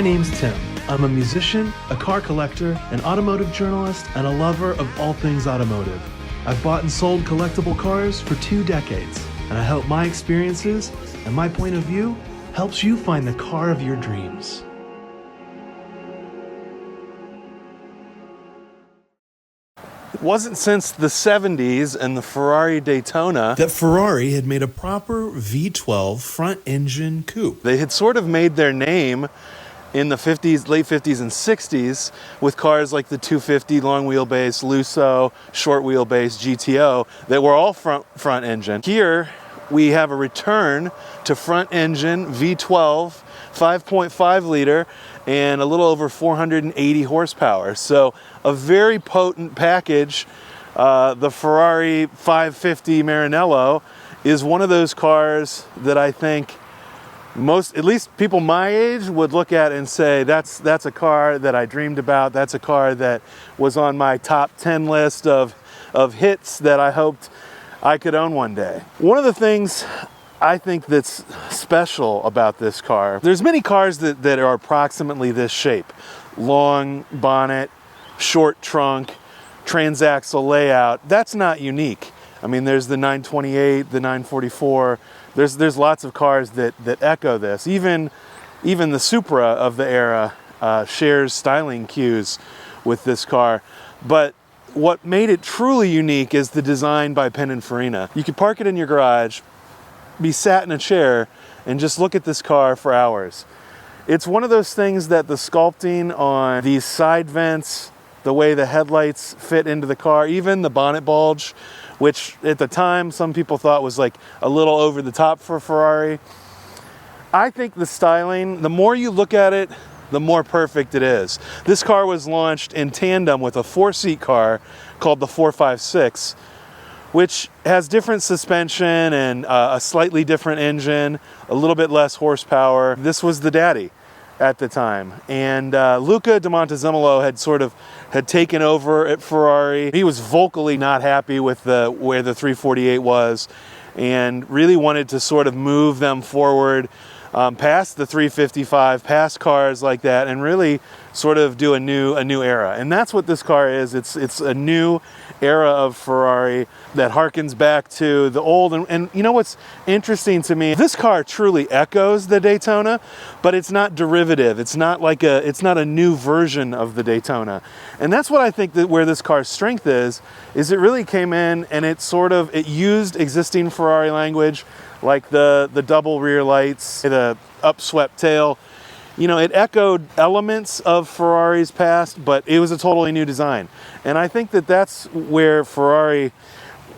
name's Tim. I'm a musician, a car collector, an automotive journalist, and a lover of all things automotive. I've bought and sold collectible cars for 2 decades, and I hope my experiences and my point of view helps you find the car of your dreams. It wasn't since the 70s and the Ferrari Daytona that Ferrari had made a proper V12 front-engine coupe. They had sort of made their name in the 50s, late 50s and 60s with cars like the 250 long wheelbase, Lusso, short wheelbase, GTO that were all front engine. Here we have a return to front engine V12, 5.5 liter, and a little over 480 horsepower. So a very potent package. The Ferrari 550 Maranello is one of those cars that I think most, at least people my age, would look at and say, that's a car that I dreamed about. That's a car that was on my top 10 list of hits that I hoped I could own one day. One of the things I think that's special about this car, there's many cars that are approximately this shape. Long bonnet, short trunk, transaxle layout. That's not unique. I mean, there's the 928, the 944. There's lots of cars that echo this. Even the Supra of the era shares styling cues with this car. But what made it truly unique is the design by Pininfarina. You could park it in your garage, be sat in a chair, and just look at this car for hours. It's one of those things that the sculpting on these side vents, the way the headlights fit into the car, even the bonnet bulge, which at the time some people thought was like a little over the top for Ferrari. I think the styling, the more you look at it, the more perfect it is. This car was launched in tandem with a 4-seat car called the 456, which has different suspension and a slightly different engine, a little bit less horsepower. This was the daddy at the time. And Luca de Montezemolo had taken over at Ferrari. He was vocally not happy with where the 348 was and really wanted to sort of move them forward past the 355, past cars like that, and really sort of do a new era. And that's what this car is. It's a new era of Ferrari that harkens back to the old. And you know what's interesting to me? This car truly echoes the Daytona, but it's not derivative. It's not a new version of the Daytona. And that's what I think that where this car's strength is it really came in and it used existing Ferrari language, like the double rear lights, the upswept tail. You know, it echoed elements of Ferrari's past, but it was a totally new design. And I think that that's where Ferrari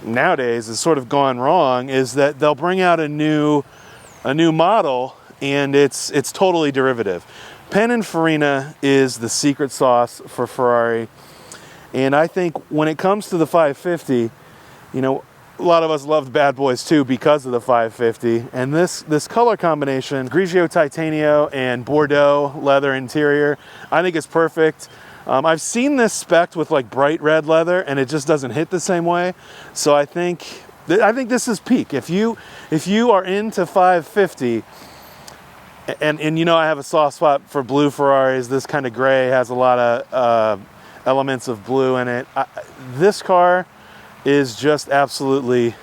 nowadays has sort of gone wrong, is that they'll bring out a new model and it's totally derivative. Pininfarina is the secret sauce for Ferrari. And I think when it comes to the 550, you know, a lot of us loved Bad Boys 2 because of the 550, and this color combination, Grigio Titanio and Bordeaux leather interior, I think is perfect. I've seen this spec'd with like bright red leather, and it just doesn't hit the same way. So I think this is peak. If you are into 550, and you know I have a soft spot for blue Ferraris. This kind of gray has a lot of elements of blue in it. This car is just absolutely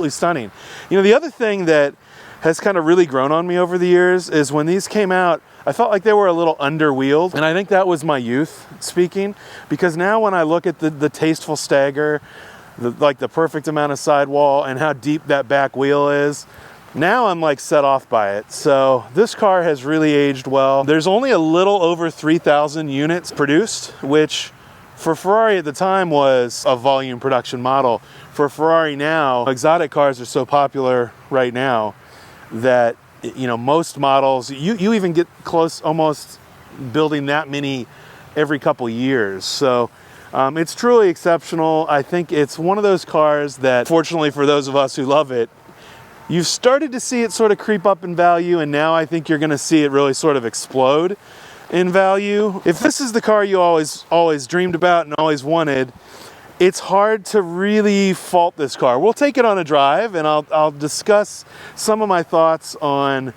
stunning. You know, the other thing that has kind of really grown on me over the years is when these came out, I felt like they were a little underwheeled, and I think that was my youth speaking, because now when I look at the tasteful stagger, the perfect amount of sidewall and how deep that back wheel is, now I'm like set off by it. So this car has really aged well. There's only a little over 3,000 units produced, which for Ferrari at the time was a volume production model. For Ferrari now, exotic cars are so popular right now that, you know, most models, you even get close almost building that many every couple years. So it's truly exceptional. I think it's one of those cars that, fortunately for those of us who love it, you've started to see it sort of creep up in value, and now I think you're going to see it really sort of explode in value. If this is the car you always dreamed about and always wanted, it's hard to really fault this car. We'll take it on a drive, and I'll discuss some of my thoughts on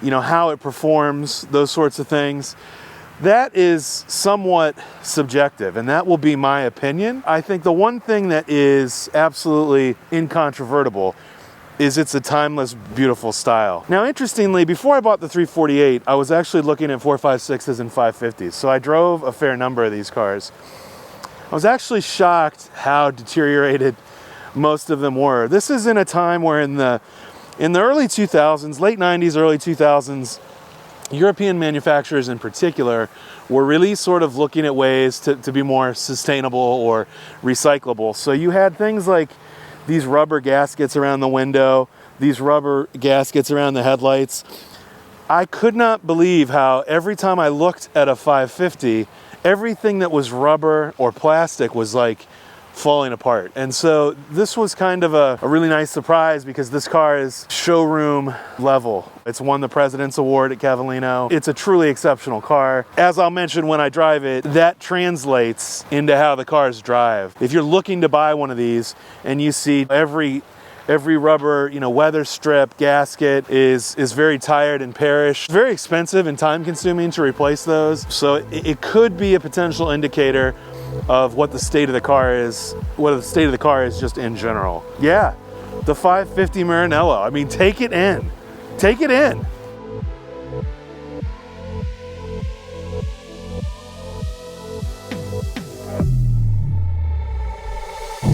you know, how it performs, those sorts of things. That is somewhat subjective, and that will be my opinion. I think the one thing that is absolutely incontrovertible is it's a timeless, beautiful style. Now, interestingly, before I bought the 348, I was actually looking at 456s and 550s, so I drove a fair number of these cars. I was actually shocked how deteriorated most of them were. This is in a time where in the early 2000s, late 90s, early 2000s, European manufacturers in particular were really sort of looking at ways to be more sustainable or recyclable. So you had things like these rubber gaskets around the window, these rubber gaskets around the headlights. I could not believe how every time I looked at a 550, everything that was rubber or plastic was like falling apart. And so this was kind of a really nice surprise because this car is showroom level. It's won the President's Award at Cavallino. It's a truly exceptional car. As I'll mention when I drive it, that translates into how the cars drive. If you're looking to buy one of these and you see every rubber, you know, weather strip, gasket is very tired and perished. It's very expensive and time consuming to replace those. So it could be a potential indicator of what the state of the car is, just in general. Yeah, the 550 Maranello. I mean, take it in. Take it in.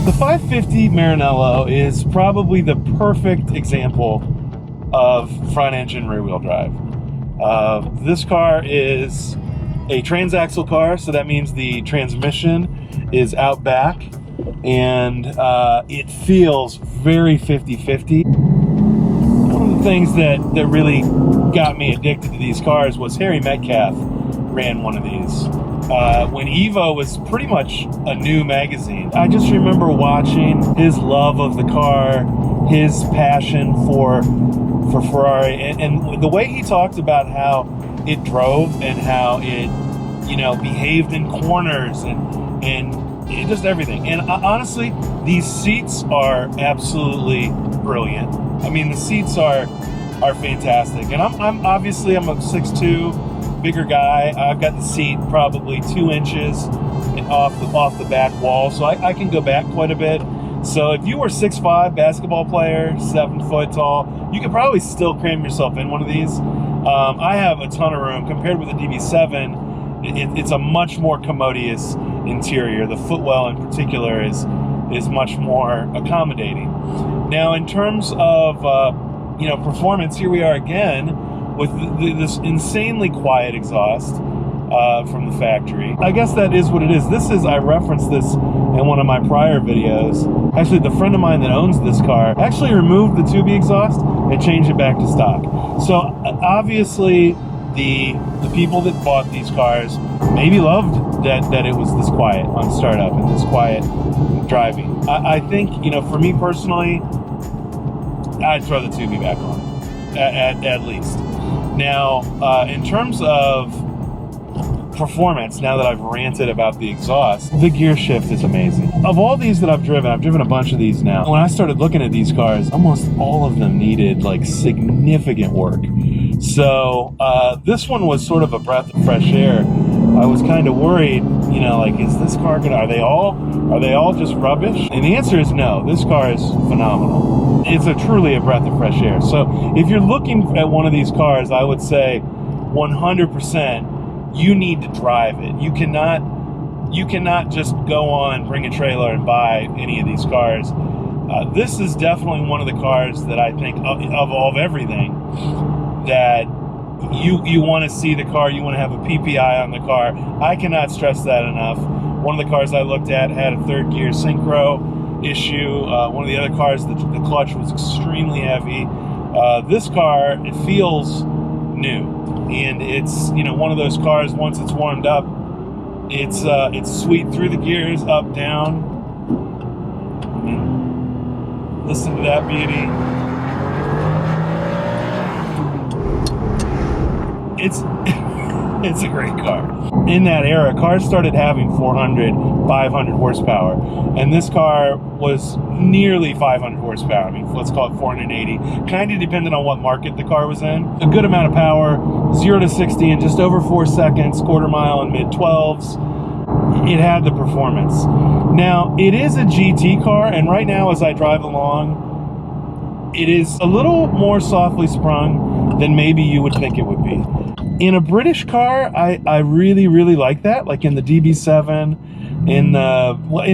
The 550 Maranello is probably the perfect example of front engine rear wheel drive. This car is a transaxle car, so that means the transmission is out back, and it feels very 50-50. One of the things that really got me addicted to these cars was Harry Metcalf ran one of these. When Evo was pretty much a new magazine, I just remember watching his love of the car, his passion for Ferrari, and the way he talked about how it drove and how it, you know, behaved in corners and just everything. And honestly, these seats are absolutely brilliant. I mean, the seats are fantastic. And I'm obviously I'm a 6'2", bigger guy. I've got the seat probably 2 inches off the back wall, so I can go back quite a bit. So if you were 6'5", basketball player, 7 foot tall, you could probably still cram yourself in one of these. I have a ton of room compared with the DB7. It's a much more commodious interior. The footwell in particular is much more accommodating. Now, in terms of performance, here we are again with this insanely quiet exhaust from the factory. I guess that is what it is. I referenced this in one of my prior videos. Actually, the friend of mine that owns this car actually removed the 2B exhaust and changed it back to stock. So obviously, the people that bought these cars maybe loved that it was this quiet on startup and this quiet driving. I think, for me personally, I'd throw the 2B back on, at least. Now, in terms of performance, now that I've ranted about the exhaust, the gear shift is amazing. Of all these that I've driven a bunch of these now. When I started looking at these cars, almost all of them needed like significant work. So this one was sort of a breath of fresh air. I was kind of worried, is this car are they all just rubbish? And the answer is no. This car is phenomenal. It's truly a breath of fresh air. So if you're looking at one of these cars, I would say 100% you need to drive it. You cannot just go on, bring a trailer and buy any of these cars. This is definitely one of the cars that I think of everything that you want to see the car, you want to have a PPI on the car. I cannot stress that enough. One of the cars I looked at had a third gear synchro issue. One of the other cars, the clutch was extremely heavy. This car, it feels new. And it's, one of those cars, once it's warmed up, it's sweet through the gears, up, down. Listen to that beauty. It's a great car. In that era, cars started having 400, 500 horsepower. And this car was nearly 500 horsepower. I mean, let's call it 480. Kind of depending on what market the car was in. A good amount of power, 0 to 60 in just over 4 seconds, quarter mile in mid-12s. It had the performance. Now, it is a GT car, and right now as I drive along, it is a little more softly sprung than maybe you would think it would be. In a British car, I really, really like that. Like in the DB7, in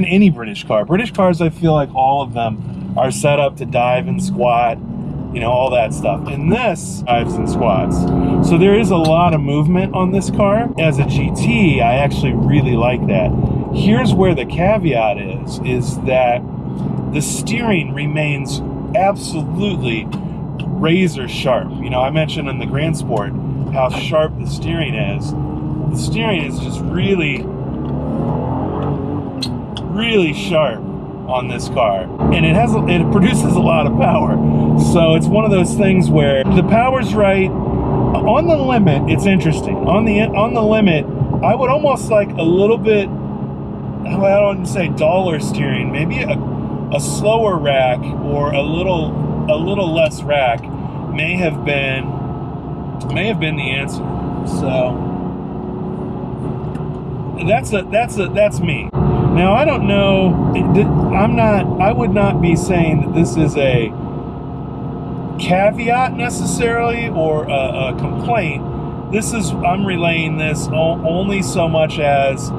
any British car. British cars, I feel like all of them are set up to dive and squat, you know, all that stuff. And this dives and squats. So there is a lot of movement on this car. As a GT, I actually really like that. Here's where the caveat is that the steering remains absolutely razor sharp. You know, I mentioned in the Grand Sport how sharp the steering is. The steering is just really, really sharp on this car, and it produces a lot of power. So it's one of those things where the power's right. On the limit, it's interesting. On the limit, I would almost like a little bit, I don't say duller steering, maybe a slower rack or a little less rack may have been the answer. So that's me. Now I don't know. I would not be saying that this is a caveat necessarily or a complaint. I'm relaying this only so much as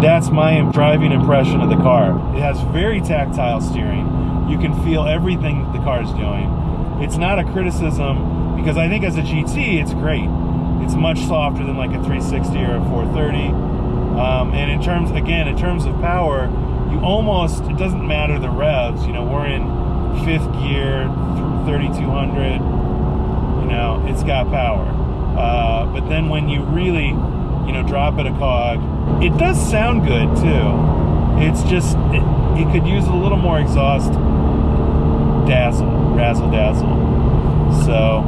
that's my driving impression of the car. It has very tactile steering. You can feel everything that the car is doing. It's not a criticism, because I think as a GT, it's great. It's much softer than like a 360 or a 430. And in terms of power, it doesn't matter the revs. You know, we're in 5th gear, 3200. You know, it's got power. But then when you really, you know, drop it a cog, it does sound good too. It's just, it could use a little more exhaust razzle dazzle. So,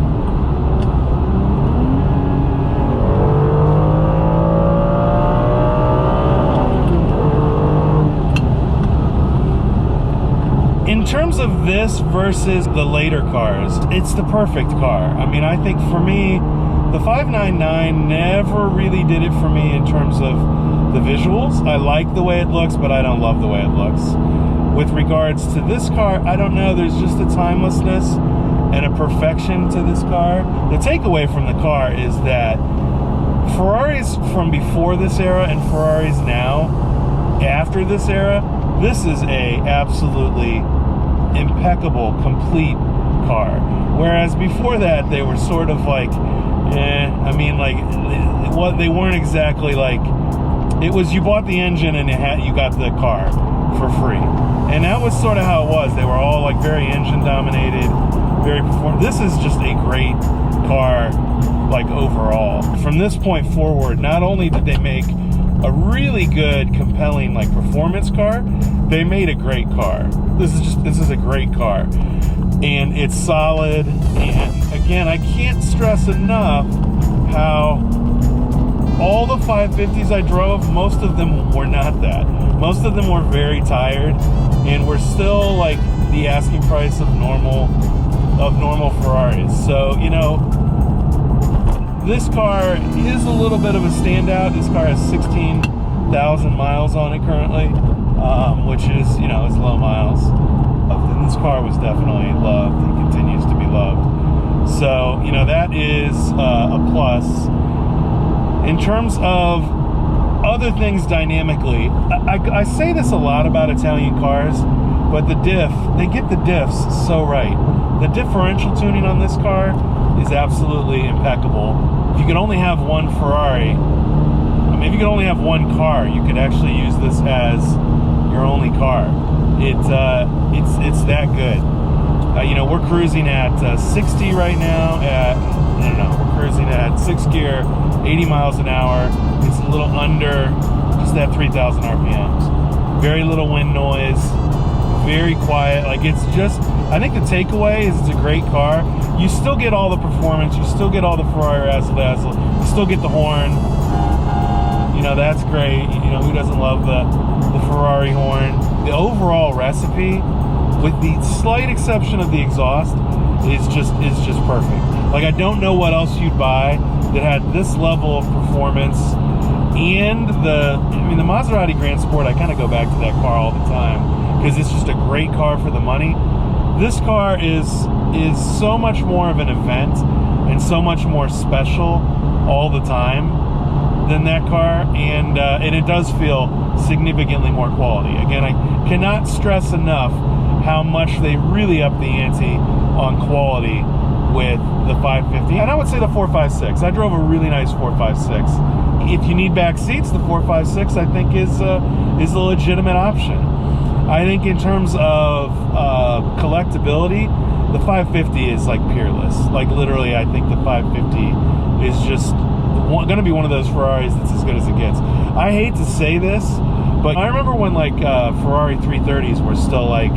in terms of this versus the later cars, it's the perfect car. I mean, I think for me, the 599 never really did it for me in terms of the visuals. I like the way it looks, but I don't love the way it looks. With regards to this car, I don't know, there's just a timelessness and a perfection to this car. The takeaway from the car is that Ferraris from before this era and Ferraris now, after this era, this is a absolutely impeccable, complete car. Whereas before that, they were sort of like, I mean, like, they weren't exactly like, it was you bought the engine and you got the car for free. And that was sort of how it was. They were all like very engine dominated, very performant. This is just a great car, like overall. From this point forward, not only did they make a really good, compelling, like performance car, they made a great car. This is a great car, and it's solid. And again, I can't stress enough how all the 550s I drove, most of them were not that. Most of them were very tired, and were still like the asking price of normal Ferraris. So, you know, this car is a little bit of a standout. This car has 16,000 miles on it currently, which is, you know, it's low miles. And this car was definitely loved and continues to be loved. So, you know, that is a plus. In terms of other things dynamically, I say this a lot about Italian cars, but they get the diffs so right. The differential tuning on this car is absolutely impeccable. If you could only have one Ferrari, I mean, if you could only have one car, you could actually use this as your only car. It's that good. You know, we're cruising at 60 right now. We're cruising at 6th gear, 80 miles an hour. It's a little under just that 3,000 RPMs. Very little wind noise, very quiet. Like, it's just, I think the takeaway is it's a great car. You still get all the performance, you still get all the Ferrari razzle-dazzle, you still get the horn. You know, that's great. You know, who doesn't love the Ferrari horn? The overall recipe, with the slight exception of the exhaust, is just perfect. Like, I don't know what else you'd buy that had this level of performance. And the Maserati Grand Sport, I kind of go back to that car all the time because it's just a great car for the money. This car is so much more of an event and so much more special all the time than that car, and it does feel significantly more quality. Again, I cannot stress enough how much they really up the ante on quality with the 550. And I would say the 456. I drove a really nice 456. If you need back seats, the 456 I think is a legitimate option. I think in terms of collectability, the 550 is like peerless. Like, literally, I think the 550 is just going to be one of those Ferraris that's as good as it gets. I hate to say this, but I remember when like Ferrari 330s were still like,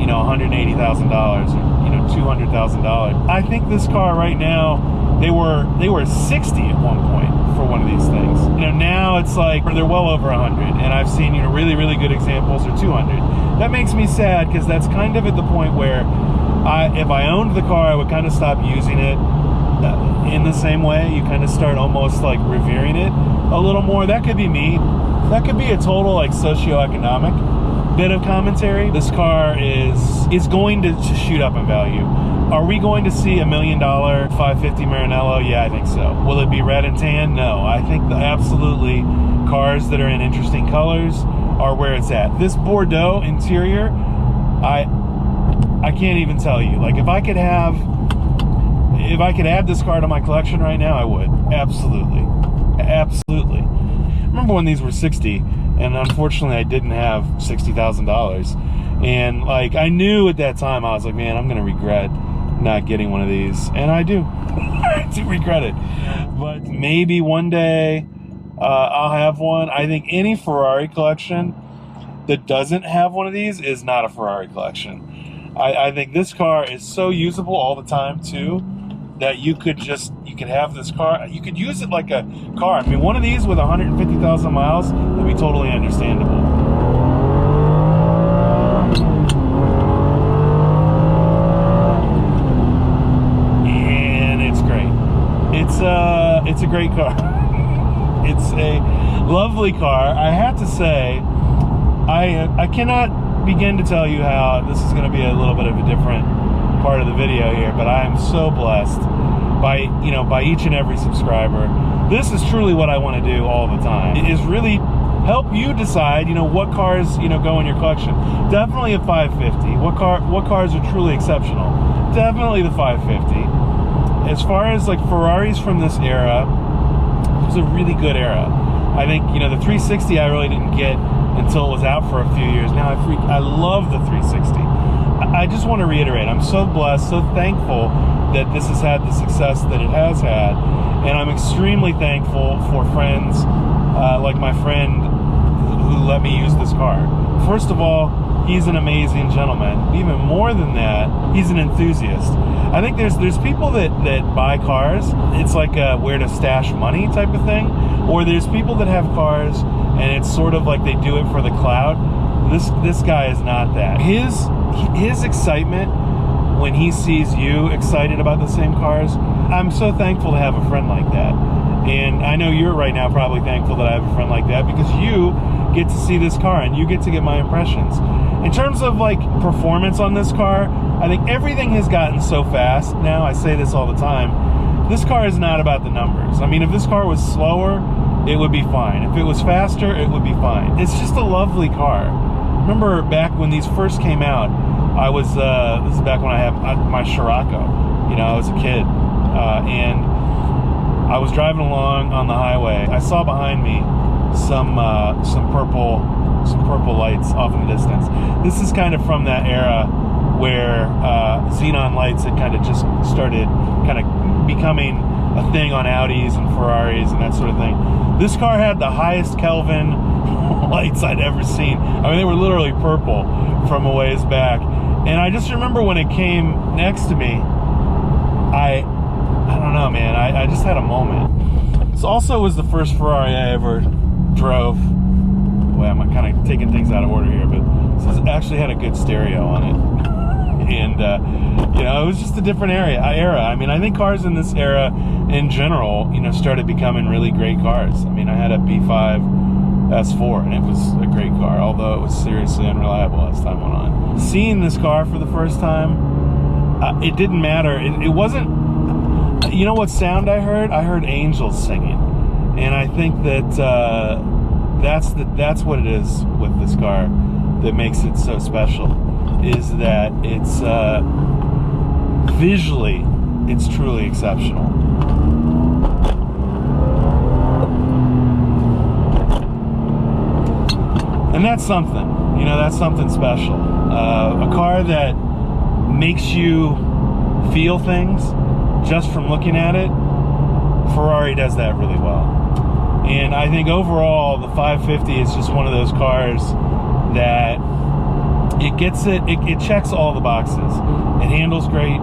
you know, $180,000 or, you know, $200,000. I think this car right now, they were 60 at one point for one of these things. You know, now it's like they're well over 100, and I've seen, you know, really, really good examples are 200. That makes me sad because that's kind of at the point where if I owned the car, I would kind of stop using it in the same way. You kind of start almost like revering it a little more. That could be me. That could be a total like socioeconomic bit of commentary. This car is going to shoot up in value. Are we going to see $1 million 550 Maranello? Yeah, I think so. Will it be red and tan? No. I think absolutely cars that are in interesting colors are where it's at. This Bordeaux interior, I can't even tell you. Like, if I could add this car to my collection right now, I would. Absolutely. Absolutely. I remember when these were 60, and unfortunately I didn't have $60,000. And like, I knew at that time, I was like, man, I'm gonna regret not getting one of these. And I do. I do regret it. But maybe one day I'll have one. I think any Ferrari collection that doesn't have one of these is not a Ferrari collection. I think this car is so usable all the time too, that you could have this car, you could use it like a car. I mean, one of these with 150,000 miles would be totally understandable. And it's great. It's a great car. It's a lovely car. I have to say, I cannot begin to tell you how this is going to be a little bit of a different part of the video here, but I am so blessed by each and every subscriber. This is truly what I want to do all the time. It is really help you decide, what cars, go in your collection. Definitely a 550. What cars are truly exceptional? Definitely the 550. As far as like Ferraris from this era, it was a really good era. I think, the 360 I really didn't get until it was out for a few years. Now I love the 360. I just want to reiterate, I'm so blessed, so thankful that this has had the success that it has had, and I'm extremely thankful for friends like my friend who let me use this car. First of all, he's an amazing gentleman. Even more than that, he's an enthusiast. I think there's people that buy cars, it's like a where to stash money type of thing, or there's people that have cars and it's sort of like they do it for the clout. This guy is not that. His excitement when he sees you excited about the same cars, I'm so thankful to have a friend like that. And I know you're right now probably thankful that I have a friend like that, because you get to see this car and you get to get my impressions. In terms of like performance on this car, I think everything has gotten so fast now. I say this all the time. This car is not about the numbers. I mean, if this car was slower, it would be fine. If it was faster, it would be fine. It's just a lovely car. Remember back when these first came out, I was, this is back when I had my Scirocco. I was a kid. And I was driving along on the highway. I saw behind me some purple lights off in the distance. This is kind of from that era where xenon lights had kind of just started kind of becoming a thing on Audis and Ferraris and that sort of thing. This car had the highest Kelvin lights I'd ever seen. I mean, they were literally purple from a ways back. And I just remember when it came next to me, I don't know, man, I just had a moment. This also was the first Ferrari I ever drove. Well, I'm kind of taking things out of order here, but this actually had a good stereo on it. And, you know, it was just a different era. I mean, I think cars in this era in general, you know, started becoming really great cars. I mean, I had a B5 S4 and it was a great car, although it was seriously unreliable as time went on. Seeing this car for the first time, it didn't matter. It wasn't, you know what sound I heard? I heard angels singing. And I think that that's what it is with this car that makes it so special, is that it's visually, it's truly exceptional. And that's something, you know, that's something special. A car that makes you feel things just from looking at it, Ferrari does that really well. And I think overall, the 550 is just one of those cars that it checks all the boxes. It handles great.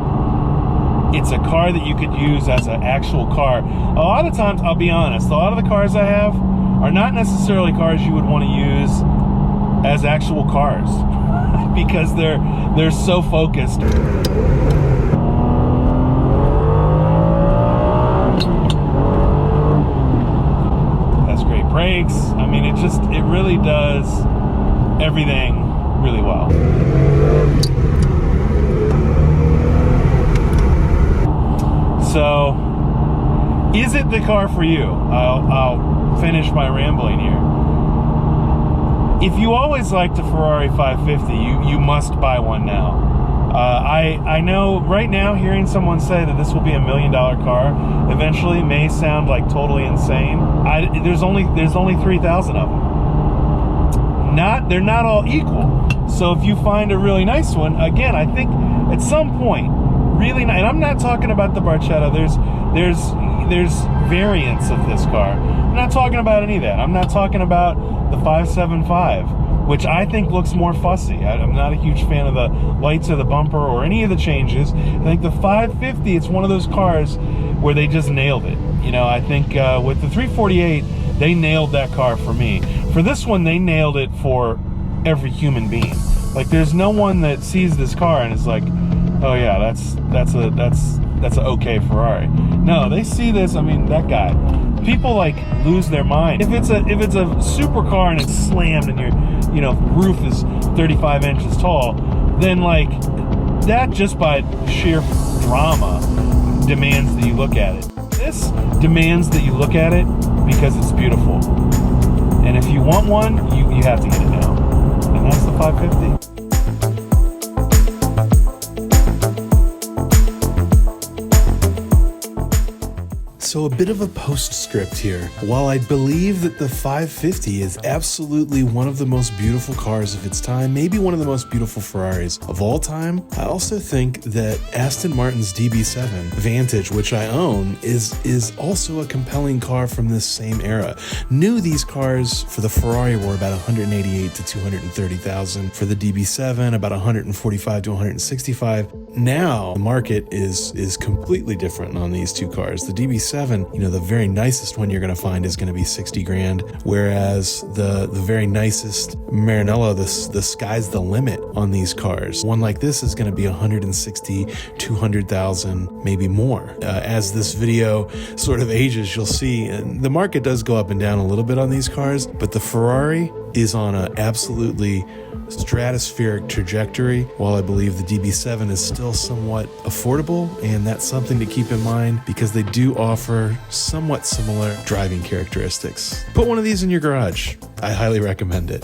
It's a car that you could use as an actual car. A lot of times, I'll be honest, a lot of the cars I have are not necessarily cars you would want to use as actual cars because they're so focused. That's great brakes. I mean, it really does everything really well. So, is it the car for you? I'll finish my rambling here. If you always liked a Ferrari 550, you must buy one now. I know right now, hearing someone say that this will be $1 million car eventually may sound like totally insane. There's only 3,000 of them. They're not all equal. So if you find a really nice one, again, I think at some point, really nice. And I'm not talking about the Barchetta. There's variants of this car. I'm not talking about any of that. I'm not talking about the 575, which I think looks more fussy. I'm not a huge fan of the lights or the bumper or any of the changes. I think the 550, it's one of those cars where they just nailed it. You know, I think with the 348, they nailed that car for me. For this one, they nailed it for every human being. Like, there's no one that sees this car and is like, oh yeah, that's an okay Ferrari. No, they see this. I mean, that guy. People like lose their mind. If it's a supercar and it's slammed and your roof is 35 inches tall, then like that just by sheer drama demands that you look at it. This demands that you look at it because it's beautiful. And if you want one, you have to get it now. And that's the 550. So a bit of a postscript here. While I believe that the 550 is absolutely one of the most beautiful cars of its time, maybe one of the most beautiful Ferraris of all time, I also think that Aston Martin's DB7 Vantage, which I own, is also a compelling car from this same era. New, these cars for the Ferrari were about 188 to 230,000. For the DB7, about 145 to 165. Now the market is completely different on these two cars. The DB7, the very nicest one you're going to find is going to be 60 grand, whereas the very nicest Maranello, the sky's the limit on these cars. One like this is going to be 160, 200,000, maybe more. As this video sort of ages, you'll see, and the market does go up and down a little bit on these cars, but the Ferrari is on an absolutely stratospheric trajectory, while I believe the DB7 is still somewhat affordable, and that's something to keep in mind because they do offer somewhat similar driving characteristics. Put one of these in your garage. I highly recommend it.